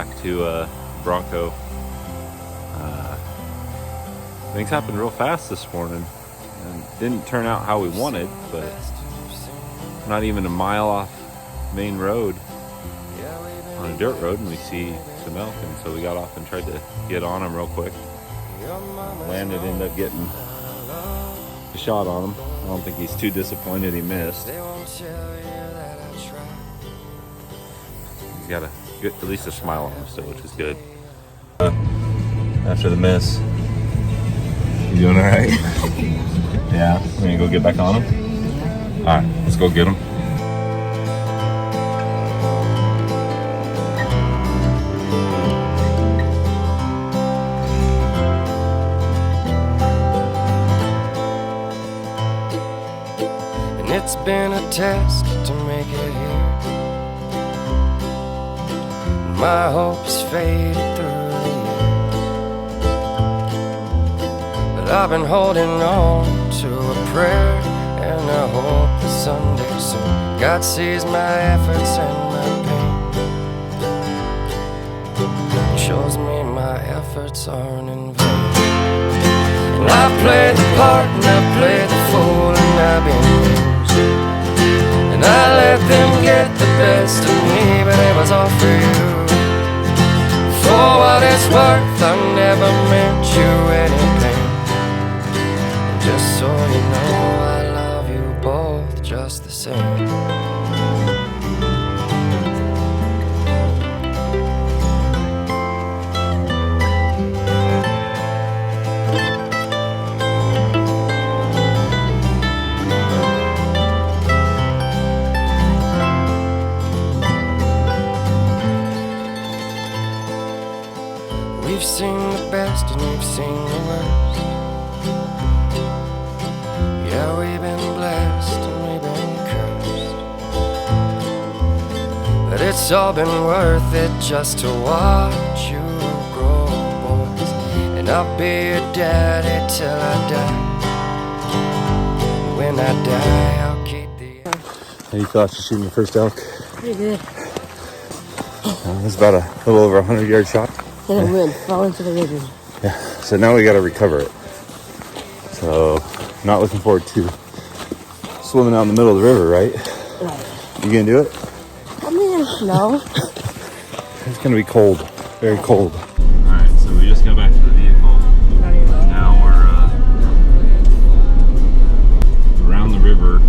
back to Bronco. Things happened real fast this morning and didn't turn out how we wanted, but not even a mile off main road on a dirt road and we see some elk, and so we got off and tried to get on them real quick. Landon ended up getting a shot on him. I don't think he's too disappointed he missed. He's got at least a smile on him still, which is good. After the miss, you doing all right? Yeah, we're gonna go get back on him. All right, let's go get him. And it's been a test to make it here. My hopes faded through the years, but I've been holding on to a prayer and a hope that someday soon God sees my efforts and my pain, shows me my efforts aren't in vain. And I've played the part and I've played the fool and I've been used, and I let them get the best of me, but it was all for you. For what it's worth, I never meant you any pain. And just so you know, I love you both just the same. We've seen the best and we've seen the worst. Yeah, we've been blessed and we've been cursed, but it's all been worth it just to watch you grow, boys. And I'll be your daddy till I die. When I die, I'll keep the... How you feel after shooting your first elk? Pretty good. It was about a little over 100-yard shot. And it went, fall into the river. Yeah, so now we got to recover it. So, not looking forward to swimming out in the middle of the river, right? Right. You gonna do it? I mean, no. It's gonna be cold, very cold. All right, so we just got back to the vehicle. Now we're around the river.